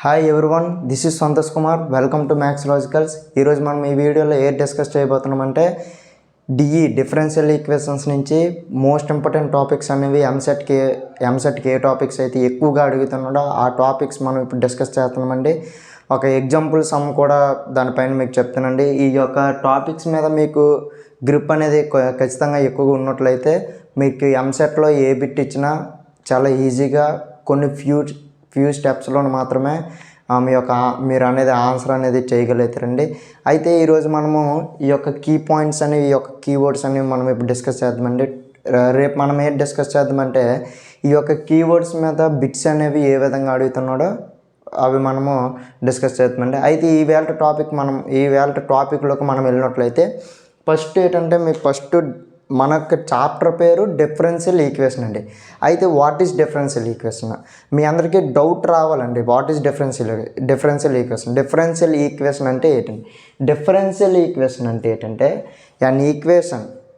Hi everyone, this is Santosh Kumar. Welcome to maths logicals. ఈరోజు మనం ఈ వీడియోలో ఏం డిస్కస్ చేయబోతున్నామంటే డిఫరెన్షియల్ ఈక్వేషన్స్ నుంచి మోస్ట్ ఇంపార్టెంట్ టాపిక్స్ అనేవి ఎంసెట్కి ఏ టాపిక్స్ అయితే ఎక్కువగా అడుగుతున్నాడో ఆ టాపిక్స్ మనం ఇప్పుడు డిస్కస్ చేస్తున్నామండి. ఒక ఎగ్జాంపుల్ సమ్ కూడా దానిపైన మీకు చెప్తానండి. ఈ యొక్క టాపిక్స్ మీద మీకు గ్రిప్ అనేది ఖచ్చితంగా ఎక్కువగా ఉన్నట్లయితే మీకు ఎంసెట్లో ఏ బిట్ ఇచ్చినా చాలా ఈజీగా కొన్ని ఫ్యూ స్టెప్స్లో మాత్రమే మీరు అనేది ఆన్సర్ అనేది చేయగలుగుతారండి. అయితే ఈరోజు మనము ఈ యొక్క కీ పాయింట్స్ అనేవి, ఈ యొక్క కీవర్డ్స్ అనేవి మనం ఇప్పుడు డిస్కస్ చేద్దామండి. రేపు మనం ఏం డిస్కస్ చేద్దామంటే ఈ యొక్క కీవర్డ్స్ మీద బిట్స్ అనేవి ఏ విధంగా అడుగుతున్నాడో అవి మనము డిస్కస్ చేద్దామండి. అయితే ఈవేళ టాపిక్లోకి మనం వెళ్ళినట్లయితే ఫస్ట్ ఏంటంటే మనకు చాప్టర్ పేరు డిఫరెన్షియల్ ఈక్వేషన్ అండి. అయితే వాట్ ఈస్ డిఫరెన్షియల్ ఈక్వేషన్? మీ అందరికీ డౌట్ రావాలండి. What is differential equation? Differential equation అంటే ఏంటండి? డిఫరెన్షియల్ ఈక్వేషన్ అంటే ఏంటంటే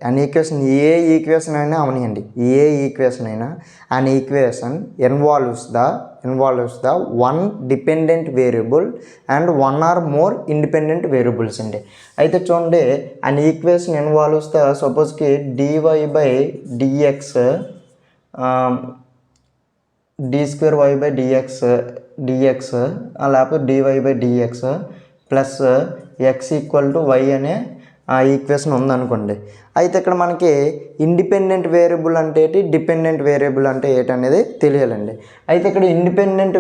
an equation ఏ ఈక్వేషన్ అయినా అవనియండి, ఏ ఈక్వేషన్ అయినా an equation involves the one dependent variable and one or more independent variables అండి. అయితే చూడండి, an equation involves the సపోజ్కి dy by dx d2y by dx లేకపోతే dy by dx plus x equal to y అనే ఆ equation ఉందనుకోండి. అయితే ఇక్కడ మనకి ఇండిపెండెంట్ వేరియబుల్ అంటే ఏంటి, డిపెండెంట్ వేరియబుల్ అంటే ఏంటనేది తెలియాలండి. అయితే ఇక్కడ ఇండిపెండెంట్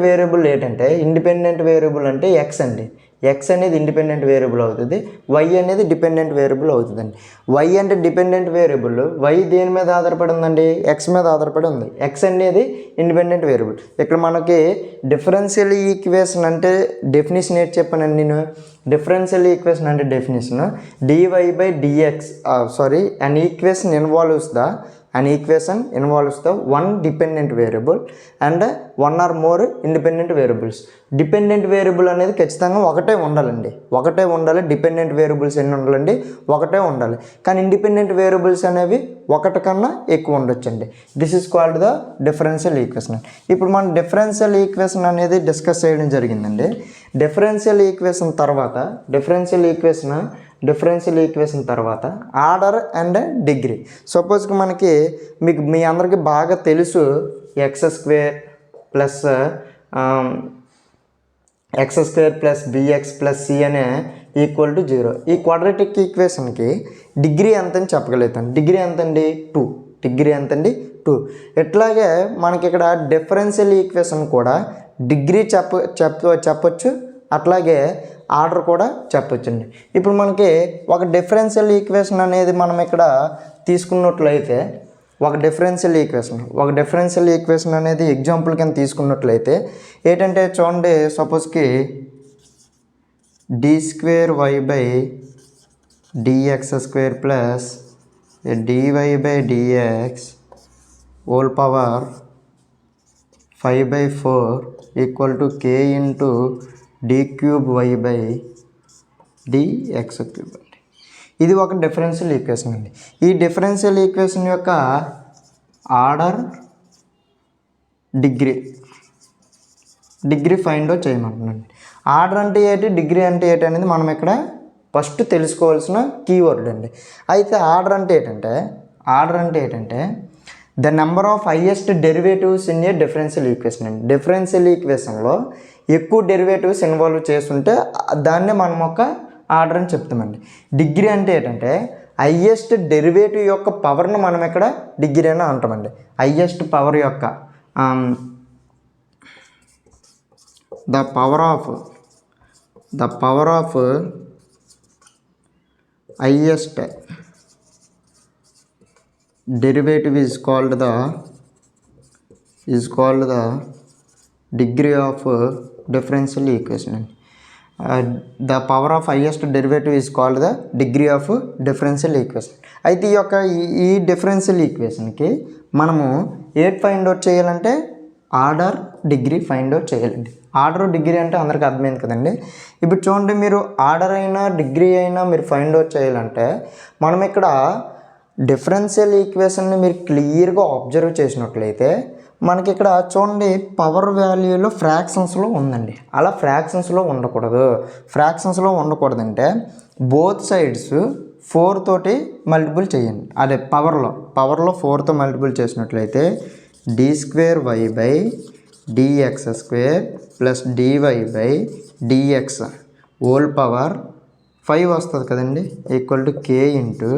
వేరియబుల్ అంటే ఎక్స్ అండి. ఎక్స్ అనేది ఇండిపెండెంట్ వేరియబుల్ అవుతుంది, వై అనేది డిపెండెంట్ వేరియబుల్ అవుతుందండి. వై అంటే డిపెండెంట్ వేరియబుల్, వై దేని మీద ఆధారపడి ఉందండి? ఎక్స్ మీద ఆధారపడి ఉంది. ఎక్స్ అనేది ఇండిపెండెంట్ వేరియబుల్. ఇక్కడ మనకి డిఫరెన్షియల్ ఈక్వేషన్ అంటే డెఫినేషన్ ఏంటి చెప్పానండి నేను. డిఫరెన్షియల్ ఈక్వేషన్ అంటే definition d y by d x an equation involves the one dependent variable and one or more independent variables. Dependent variable అనేది ఖచ్చితంగా ఒకటే ఉండాలి. డిపెండెంట్ వేరియబుల్స్ ఎన్ని ఉండాలండి? ఒకటే ఉండాలి. కానీ ఇండిపెండెంట్ వేరియబుల్స్ అనేవి ఒకటి కన్నా ఎక్కువ ఉండొచ్చండి. This is called the differential equation. ఇప్పుడు మనం డిఫరెన్షియల్ ఈక్వేషన్ అనేది డిస్కస్ చేయడం జరిగిందండి. డిఫరెన్షియల్ ఈక్వేషన్ తర్వాత ఆర్డర్ అండ్ డిగ్రీ. సపోజ్కి మీ అందరికీ బాగా తెలుసు x² plus bx plus c అనే ఈక్వల్ టు 0. ఈ క్వాడ్రాటిక్ ఈక్వేషన్కి డిగ్రీ ఎంత అని చెప్పగలుగుతాను. డిగ్రీ ఎంతండి? 2. ఇట్లాగే మనకి ఇక్కడ డిఫరెన్షియల్ ఈక్వేషన్ కూడా డిగ్రీ చెప్పొచ్చు, అట్లాగే ఆర్డర్ కూడా చెప్పొచ్చండి. ఇప్పుడు మనకి ఒక డిఫరెన్షియల్ ఈక్వేషన్ అనేది మనం ఇక్కడ తీసుకున్నట్లయితే ఒక డిఫరెన్షియల్ ఈక్వేషన్ అనేది ఎగ్జాంపుల్ కింద తీసుకున్నట్లయితే ఏంటంటే చూడండి, సపోజ్కి d2y by dx² plus dy by dx whole power 5/4 equal to k into d3y by dx³ అండి. ఇది ఒక డిఫరెన్షియల్ ఈక్వేషన్ అండి. ఈ డిఫరెన్షియల్ ఈక్వేషన్ యొక్క ఆర్డర్, డిగ్రీ ఫైండ్ అవుట్ చేయమంటున్నాండి. ఆర్డర్ అంటే ఏంటి, డిగ్రీ అంటే ఏంటి అనేది మనం ఇక్కడ ఫస్ట్ తెలుసుకోవాల్సిన కీవర్డ్ అండి. అయితే ఆర్డర్ అంటే ఏంటంటే the number of highest derivatives in a differential equation అండి. డిఫరెన్షియల్ ఈక్వేషన్లో ఎక్కువ డెరివేటివ్స్ ఇన్వాల్వ్ చేస్తుంటే దాన్నే మనం ఒక ఆర్డర్ అని చెప్తామండి. డిగ్రీ అంటే ఏంటంటే హైయెస్ట్ డెరివేటివ్ యొక్క పవర్ను మనం ఇక్కడ డిగ్రీ అని అంటామండి. హైయెస్ట్ పవర్ యొక్క the power of highest derivative is called the degree of differential equation అండి. The power of highest derivative is called the degree of differential equation. అయితే ఈ డిఫరెన్షియల్ ఈక్వేషన్కి మనము ఫైండ్ అవుట్ చేయాలంటే ఆర్డర్, డిగ్రీ ఫైండ్ అవుట్ చేయాలండి. Order, degree అంటే అందరికీ అర్థమైంది కదండి. ఇప్పుడు చూడండి, మీరు ఆర్డర్ అయినా డిగ్రీ అయినా మీరు ఫైండ్ అవుట్ చేయాలంటే మనం ఇక్కడ డిఫరెన్షియల్ ఈక్వేషన్ని మీరు క్లియర్గా అబ్జర్వ్ చేసినట్లయితే మనకి ఇక్కడ చూడండి పవర్ వాల్యూలో ఫ్రాక్షన్స్లో ఉందండి. అలా ఫ్రాక్షన్స్లో ఉండకూడదు. ఫ్రాక్షన్స్లో ఉండకూడదంటే బోత్ సైడ్స్ 4 తోటి మల్టిపుల్ చేయండి. అదే పవర్లో 4తో మల్టిపుల్ చేసినట్లయితే d²y/dx² plus dy/dx whole power 5 వస్తుంది కదండి, equal to k into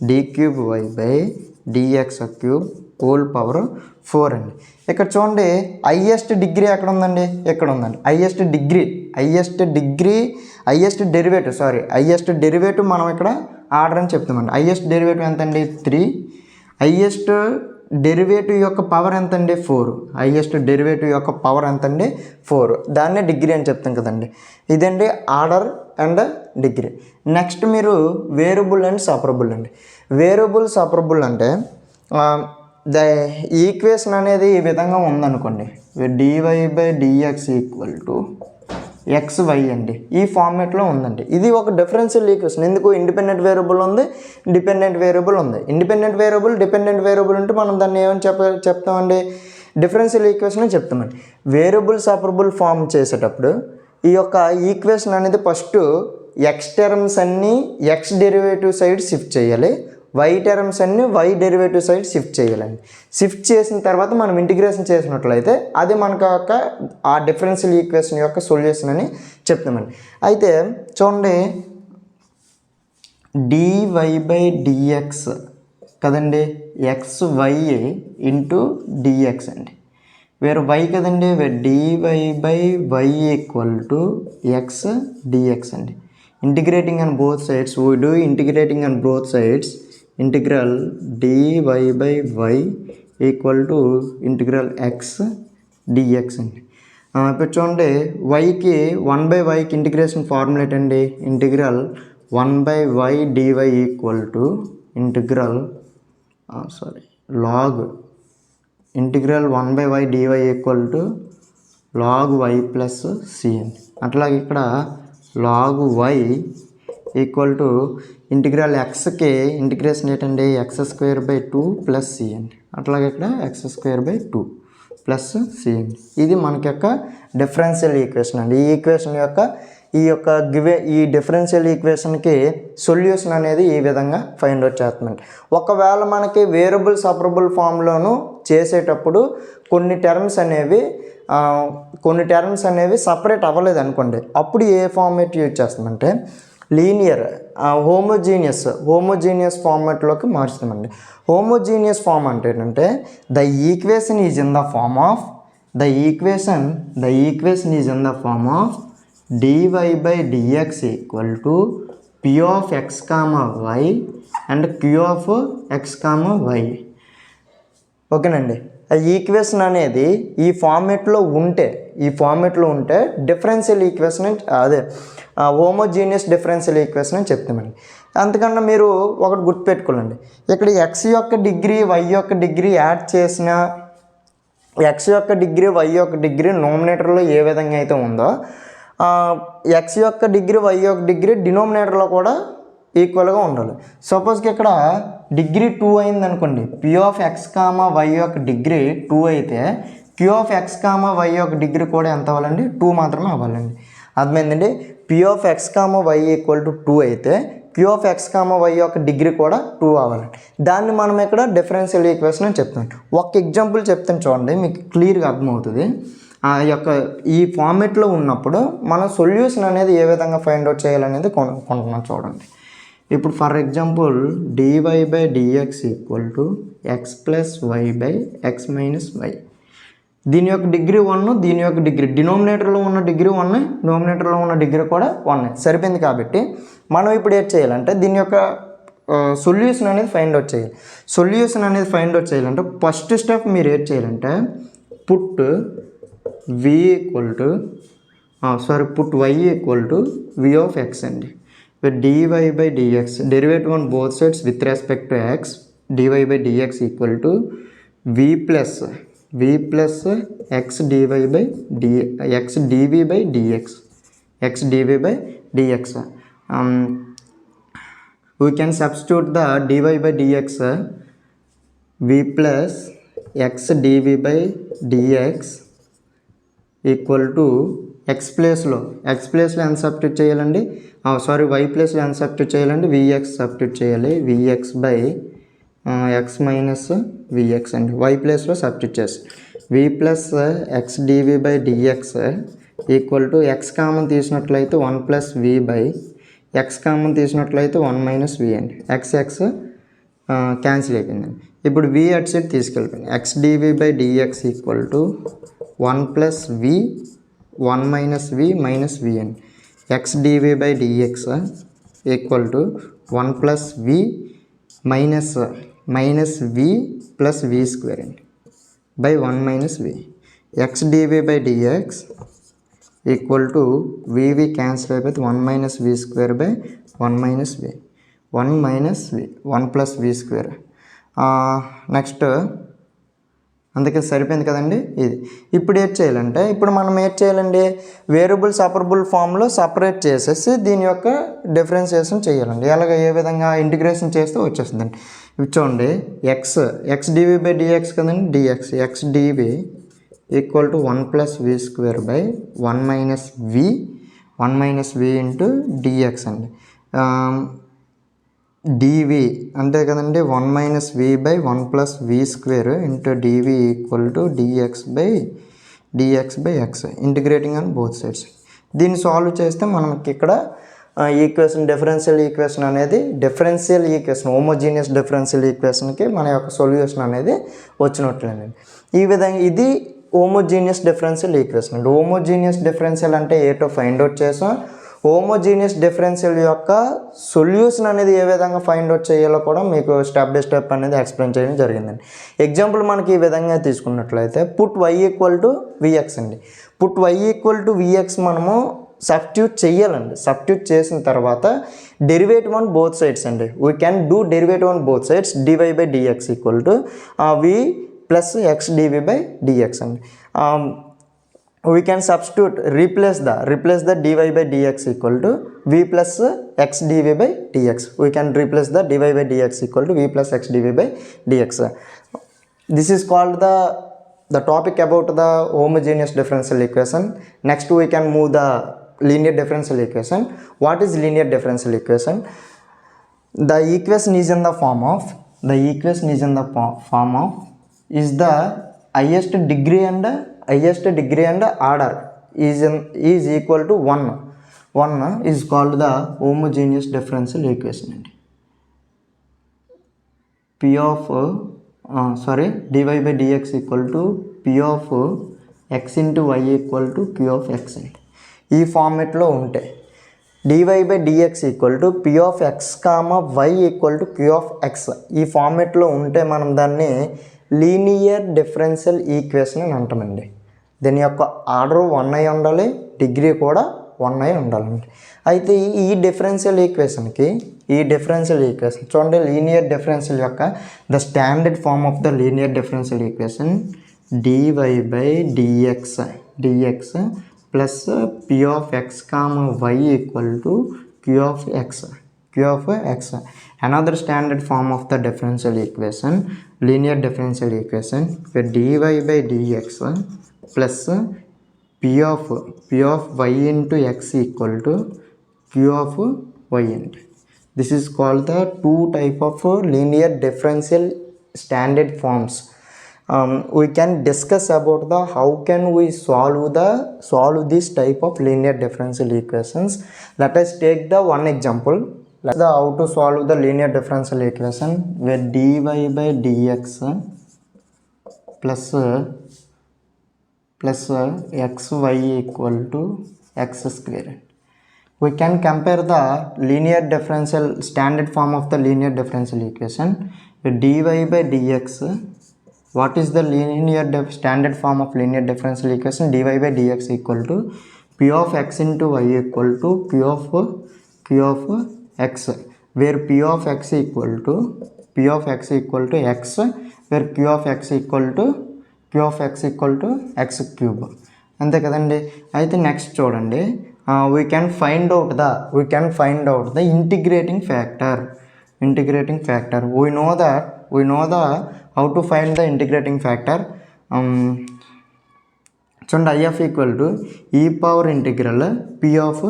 d³y/dx³ whole power 4 అండి. ఇక్కడ చూడండి హైయెస్ట్ డిగ్రీ ఎక్కడ ఉందండి, ఇక్కడ ఉందండి. హైయెస్ట్ డెరివేటివ్ మనం ఇక్కడ ఆర్డర్ అని చెప్తామండి. హైయెస్ట్ డెరివేటివ్ ఎంత అండి 3. హైయెస్ట్ డెరివేటివ్ యొక్క పవర్ ఎంత అండి 4. హైయెస్ట్ డెరివేటివ్ యొక్క పవర్ ఎంత అండి 4. దాన్నే డిగ్రీ అని చెప్తాం కదండి. ఇదండి ఆర్డర్ అండ్ డిగ్రీ. నెక్స్ట్ మీరు వేరియబుల్ అండ్ సపరబుల్ అండి. వేరియబుల్ సపరబుల్ అంటే ద ఈక్వేషన్ అనేది ఈ విధంగా ఉందనుకోండి, dy/dx ఈక్వల్ టు xy అండి. ఈ ఫార్మేట్లో ఉందండి. ఇది ఒక డిఫరెన్షియల్ ఈక్వేషన్. ఎందుకు ఇండిపెండెంట్ వేరియబుల్ ఉంది, డిపెండెంట్ వేరియబుల్ ఉంది. ఇండిపెండెంట్ వేరియబుల్ డిపెండెంట్ వేరియబుల్ ఉంటే మనం దాన్ని ఏమని చెప్తామండి, డిఫరెన్షియల్ ఈక్వేషన్ అని చెప్తామండి. వేరియబుల్ సపరబుల్ ఫామ్ చేసేటప్పుడు ఈ యొక్క ఈక్వేషన్ అనేది ఫస్ట్ ఎక్స్ టర్మ్స్ అన్నీ ఎక్స్ డెరివేటివ్ సైడ్ షిఫ్ట్ చేయాలి, వై టర్మ్స్ అన్నీ వై డెరివేటివ్ సైడ్ షిఫ్ట్ చేయాలండి. షిఫ్ట్ చేసిన తర్వాత మనం ఇంటిగ్రేషన్ చేసినట్లయితే అది మనకు యొక్క ఆ డిఫరెన్షియల్ ఈక్వేషన్ యొక్క సొల్యూషన్ అని చెప్తామండి. అయితే చూడండి dy/dx కదండి, xy ఇంటూ dx అండి. వేరు y కదండి, dy/y equal to x dx అండి. Integrating on both sides, we do integrating on both sides, integral dy/y equal to integral x dx అండి. ఇప్పుడు చూడండి వైకి 1/yకి ఇంటిగ్రేషన్ ఫార్ములేట్ అండి, integral 1/y dy equal to integral integral 1/y dy equal to log y plus c అండి. అట్లాగే ఇక్కడ log y equal to integral ఎక్స్కి ఇంటిగ్రేషన్ ఏంటండి x² ప్లస్ c అండి. అట్లాగే ఇక్కడ x² ప్లస్ c అండి. ఇది మనకి యొక్క డిఫరెన్షియల్ ఈక్వేషన్ అండి. ఈ డిఫరెన్షియల్ ఈక్వేషన్కి సొల్యూషన్ అనేది ఈ విధంగా ఫైండ్ అవుట్ చేస్తామండి. ఒకవేళ మనకి వేరియబుల్ సపరబుల్ ఫామ్లోను చేసేటప్పుడు కొన్ని టర్మ్స్ అనేవి సపరేట్ అవ్వలేదు అనుకోండి, అప్పుడు ఏ ఫార్మేట్ యూజ్ చేస్తామంటే లీనియర్ హోమోజీనియస్ ఫార్మాట్లోకి మార్చుతామండి. హోమోజీనియస్ ఫార్మ్ అంటే ఏంటంటే the equation is in the form of dy/dx equal to p of x, y and q of x, y. ఓకేనండి. ఆ ఈక్వేషన్ అనేది ఈ ఫార్మేట్లో ఉంటే differential equation homogeneous differential equation అని చెప్తామండి. అంతకన్నా మీరు ఒకటి గుర్తుపెట్టుకోండి, ఇక్కడ x యొక్క డిగ్రీ y యొక్క డిగ్రీ యాడ్ చేసిన x యొక్క డిగ్రీ y యొక్క డిగ్రీ నోమినేటర్లో ఏ విధంగా అయితే ఉందో x యొక్క డిగ్రీ y యొక్క డిగ్రీ డినోమినేటర్లో కూడా ఈక్వల్గా ఉండాలి. సపోజ్కి ఇక్కడ డిగ్రీ 2 అయింది అనుకోండి, p of x, y యొక్క డిగ్రీ 2 అయితే q of x, y యొక్క డిగ్రీ కూడా ఎంత అవ్వాలండి 2 మాత్రమే అవ్వాలండి. అర్థమైందండి. p of x, y equal to 2 అయితే q of x, y యొక్క డిగ్రీ కూడా 2 అవ్వాలండి. దాన్ని మనం ఇక్కడ డిఫరెన్షియల్ ఈక్వేషన్ అని చెప్తాం. ఒక ఎగ్జాంపుల్ చెప్తాను చూడండి, మీకు క్లియర్గా అర్థమవుతుంది. ఈ ఫార్మేట్లో ఉన్నప్పుడు మనం సొల్యూషన్ అనేది ఏ విధంగా ఫైండ్ అవుట్ చేయాలనేది కొనుక్కుంటున్నాం చూడండి. ఇప్పుడు for example dy/dx equal to x plus y/x minus y. దీని యొక్క డిగ్రీ 1, దీని యొక్క డిగ్రీ డినోమినేటర్లో ఉన్న డిగ్రీ 1, డినోమినేటర్లో ఉన్న డిగ్రీ కూడా 1 సరిపోయింది. కాబట్టి మనం ఇప్పుడు ఏం చేయాలంటే దీని యొక్క సొల్యూషన్ అనేది ఫైండ్ అవుట్ చేయాలంటే ఫస్ట్ స్టెప్ మీరు ఏం చేయాలంటే put y equal to v of x అండి. dy/dx derivative on both sides with respect to x, dy/dx equal to v plus x dv/dx. we can substitute the dy by dx v plus x dv by dx equal to X ప్లేస్లో ఎంత substitute చేయాలండి, sorry why ప్లేస్లో ఎంత substitute చేయాలండి, v x substitute చేయాలి. V x by x minus v x అండి, y ప్లేస్లో substitute చేసి v plus x d v by d x equal to x common తీసినట్లయితే 1 plus v by x common తీసినట్లయితే 1 మైనస్ వి అండి. ఎక్స్ క్యాన్సిల్ అయిపోయిందండి. ఇప్పుడు వి అట్ సైడ్ తీసుకెళ్ళిపోయింది. X d v by d x equal to 1 plus v 1 minus v minus v అండి. X d v by d x equal to 1 plus we minus v plus v square అండి by 1 minus v. X d v by d x equal to v v cancel అయిపోతే 1 minus v square by 1 minus v 1 minus v 1 plus v square. Next అందుకే సరిపోయింది కదండి ఇది. ఇప్పుడు ఏం చేయాలంటే మనం ఏం చేయాలండి, వేరియబుల్ సపరబుల్ ఫామ్లో సపరేట్ చేసేసి దీని యొక్క డిఫరెన్షియేషన్ చేయాలండి. అలాగే ఏ విధంగా ఇంటిగ్రేషన్ చేస్తే వచ్చేస్తుందండి. ఇవి చూడండి, ఎక్స్ డివి బై డిఎక్స్ కదండి, d x x d v equal to 1 plus v square by 1 minus v into d x అండి. డివి అంతే కదండి, 1 minus v by 1 plus v square into d v equal to d x by x integrating on both sides. దీన్ని solve చేస్తే మనకి ఇక్కడ equation differential equation homogeneous differential ఈక్వేషన్కి మన యొక్క సొల్యూషన్ అనేది వచ్చినట్లేనండి. ఈ విధంగా ఇది హోమోజీనియస్ డిఫరెన్షియల్ ఈక్వేషన్ అండి. హోమోజీనియస్ డిఫరెన్షియల్ అంటే ఏటో ఫైండ్ అవుట్ చేసాం. హోమోజీనియస్ డిఫరెన్షియల్ యొక్క సొల్యూషన్ అనేది ఏ విధంగా ఫైండ్ అవుట్ చేయాలో కూడా మీకు స్టెప్ బై స్టెప్ అనేది ఎక్స్ప్లెయిన్ చేయడం జరిగిందండి. ఎగ్జాంపుల్ మనకి ఈ విధంగా తీసుకున్నట్లయితే put y equal to v x అండి. Put y equal to v x మనము సబ్స్టిట్యూట్ చేయాలండి. సబ్స్టిట్యూట్ చేసిన తర్వాత డెరివేటివ్ ఆన్ బోత్ సైడ్స్ అండి. We can do derivative on both sides d y by d x equal to v plus x d v by dx అండి. We can substitute replace the dy by dx equal to v plus x dv by dx. We can replace the dy by dx equal to v plus x dv by dx. This is called the topic about the homogeneous differential equation. Next we can move the linear differential equation. What is linear differential equation? The equation is in the form of is the highest degree and order is equal to 1 is called the homogeneous differential equation. P of dy by dx equal to p of x into y equal to q of x. ఈ ఫార్మేట్లో ఉంటే dy by dx equal to p of x comma y equal to q of x ఈ ఫార్మేట్లో ఉంటే మనం దాన్ని linear differential equation అని అంటామండి. దీని యొక్క ఆర్డర్ 1 అయి ఉండాలి, డిగ్రీ కూడా 1 అయి ఉండాలండి. అయితే ఈ డిఫరెన్షియల్ ఈక్వేషన్ చూడండి, లీనియర్ డిఫరెన్షియల్ యొక్క the standard form of the linear differential equation dy by dx plus p of x comma y equal to q of x. Another standard form of the differential equation, linear differential equation, where dy by dx plus p of y into x equal to q of y. This is called the two type of linear differential standard forms. We can discuss about the how can we solve this type of linear differential equations. Let us take the one example. How to solve the linear differential equation where dy by dx plus xy equal to x square. We can compare the linear differential standard form of the linear differential equation with dy by dx. What is the standard form of linear differential equation? Dy by dx equal to p of x into y equal to q of x, where p of x equal to x, where q of x equal to x cube. అంతే కదండి. అయితే next చూడండి, we can find out the integrating factor. integrating factor. We know the how to find the integrating factor. చూడండి IF equal to e power integral p of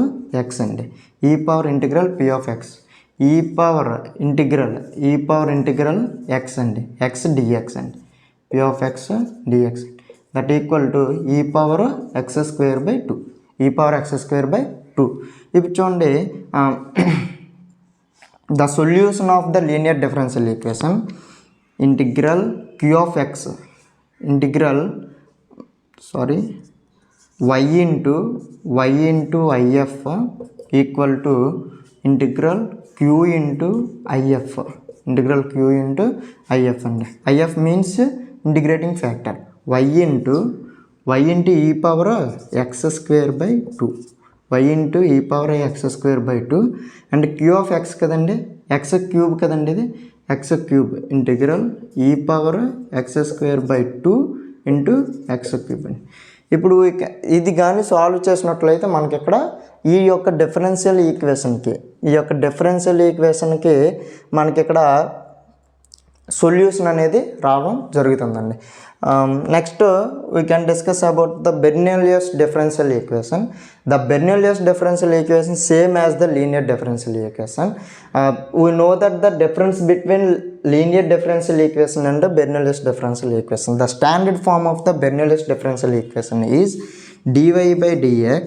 x అండి. e power integral p of x, e power integral x అండి, x dx అండి, p of x dx that equal to e power x square by 2, e power x square by 2. ఇప్పుడు చూడండి the solution of the linear differential equation integral q of x y into if equal to integral q into if అండి. if means integrating factor, y into e power x square by 2, y into e power x square by 2 and q of x కదండి, x cube కదండి, ఇది x cube integral e power x square by 2 into x cube అండి. ఇప్పుడు ఇది కానీ solve చేసినట్లయితే మనకి ఇక్కడ ఈ యొక్క డిఫరెన్షియల్ ఈక్వేషన్కి మనకి ఇక్కడ సొల్యూషన్ అనేది రావడం జరుగుతుందండి. Next we can discuss about the Bernoulli's differential equation. The Bernoulli's differential equation same as the linear differential equation. We know that the difference between linear differential equation and the Bernoulli's differential equation. The standard form of the Bernoulli's differential equation is dy by dx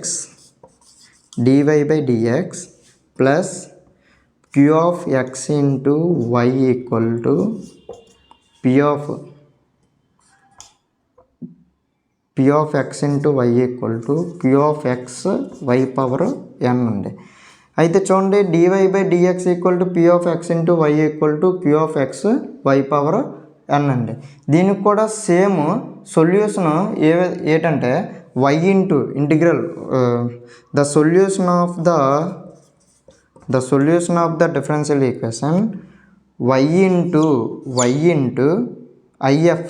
plus q of x into y equal to p of x into y equal to q of x y power n ఉంది. అయితే చూడండి dy by dx equal to p of x into y equal to q of x y power n అండి. దీనికి కూడా same solution ఏంటంటే y into integral the solution of the differential equation y into if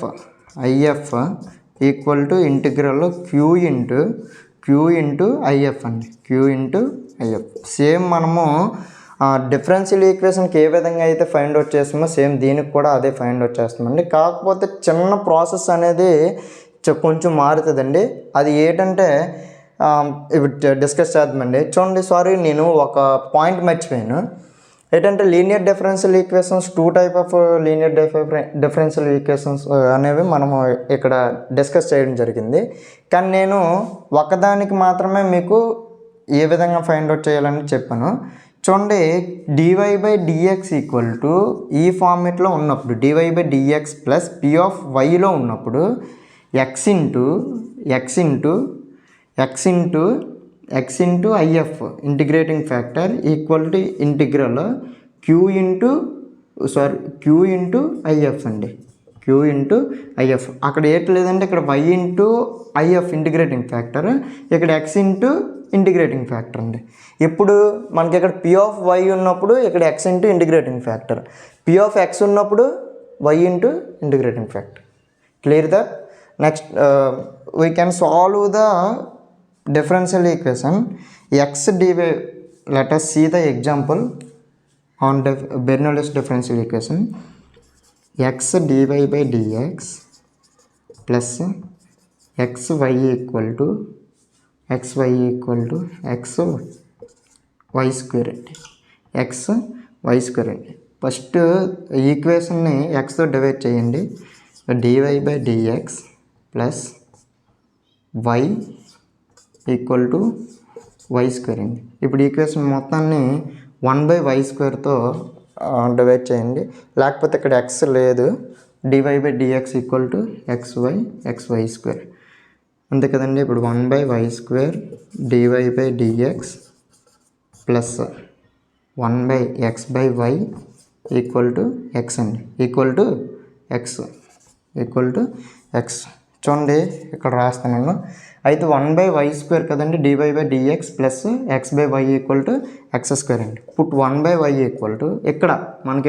equal to integral q into if అండి, q into if. Same మనము differential ఈక్వేషన్కి ఏ విధంగా అయితే find out చేస్తామో same దీనికి కూడా అదే ఫైండ్ అవుట్ చేస్తామండి. కాకపోతే చిన్న ప్రాసెస్ అనేది కొంచెం మారుతుందండి. అది ఏంటంటే ఇప్పుడు డిస్కస్ చేద్దామండి. చూడండి నేను ఒక పాయింట్ మర్చిపోయాను. ఏంటంటే linear differential equations 2 type of linear differential equations అనేవి మనము ఇక్కడ డిస్కస్ చేయడం జరిగింది. కానీ నేను ఒకదానికి మాత్రమే మీకు ఏ విధంగా ఫైండ్ అవుట్ చేయాలని చెప్పాను. చూడండి dy by dx equal to ఈ ఫార్మేట్లో ఉన్నప్పుడు dy by dx plus p of yలో ఉన్నప్పుడు x into if integrating factor equal to integral q into if అండి, q ఇంటూ if. అక్కడ ఏట్ లేదంటే ఇక్కడ y into if integrating factor, ఇక్కడ x ఇంటూ ఇంటిగ్రేటింగ్ ఫ్యాక్టర్ అండి. ఇప్పుడు మనకి ఇక్కడ p ఆఫ్ y ఉన్నప్పుడు ఇక్కడ x into integrating factor, p of x ఉన్నప్పుడు y into integrating factor. Clear that? Next we can solve the differential equation x dy. Let us see the example on Bernoulli's differential equation. X dy by dx plus xy equal to x y square అండి, x y square అండి. First ఈక్వేషన్ని xతో divide చేయండి. dy by dx plus y equal to y square అండి. ఇప్పుడు equation మొత్తాన్ని 1/y స్క్వేర్తో divide చేయండి. లేకపోతే ఇక్కడ x లేదు, dy by dx equal to xy square అంతే కదండి. ఇప్పుడు 1/y square dy by dx plus 1/x/y equal to x అండి, ఈక్వల్ టు x. చూడండి ఇక్కడ రాస్తున్నాను. అయితే 1/y స్క్వేర్ కదండి, dy by dx plus x/y equal to x square అండి. పుట్ 1/y ఈక్వల్ టు మనకి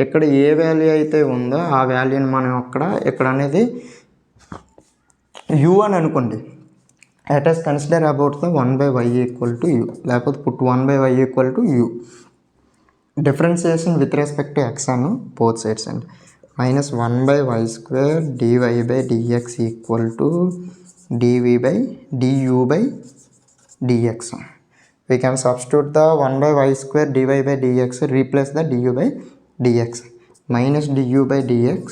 ఇక్కడ ఏ వాల్యూ అయితే ఉందో ఆ వాల్యూని మనం ఇక్కడ అనేది u అని అనుకోండి. let us consider about the 1/y equal to u, లేకపోతే put 1/y equal to u. Differentiation with respect to x on both sides అండి. మైనస్ 1/y² dy/dx ఈక్వల్ టు dv/du/dx. We can substitute the 1/y² dy/dx, replace the du/dx. Minus du/dx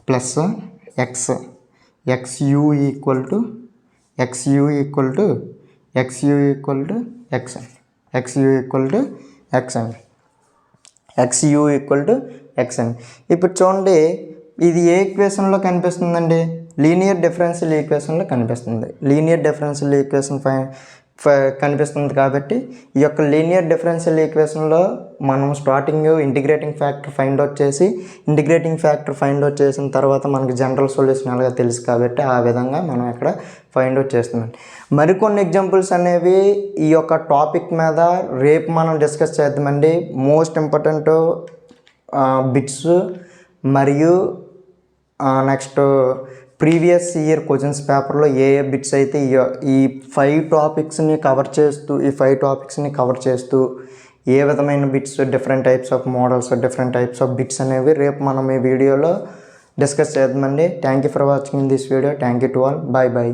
plus x xu equal to x అండి. ఇప్పుడు చూడండి, ఇది ఏ ఈక్వేషన్లో కనిపిస్తుందండి? Linear differential ఈక్వేషన్లో కనిపిస్తుంది. Linear differential equation కనిపిస్తుంది కాబట్టి ఈ యొక్క లీనియర్ డిఫరెన్షియల్ ఈక్వేషన్లో మనం starting integrating factor find out చేసిన తర్వాత మనకి జనరల్ సొల్యూషన్ అలాగా తెలుసు కాబట్టి ఆ విధంగా మనం ఇక్కడ ఫైండ్ అవుట్ చేస్తున్నాం. మరికొన్ని ఎగ్జాంపుల్స్ అనేవి ఈ యొక్క టాపిక్ మీద రేపు మనం డిస్కస్ చేద్దామండి. మోస్ట్ ఇంపార్టెంట్ బిట్స్ మరియు నెక్స్ట్ ప్రీవియస్ ఇయర్ క్వశ్చన్స్ పేపర్లో ఏ బిట్స్ అయితే ఈ 5 టాపిక్స్ని కవర్ చేస్తూ ఏ విధమైన bits, different types of models, different types of bits అనేవి రేపు మనం ఈ వీడియోలో డిస్కస్ చేద్దామండి. Thank you for watching this video. Thank you to all. Bye bye.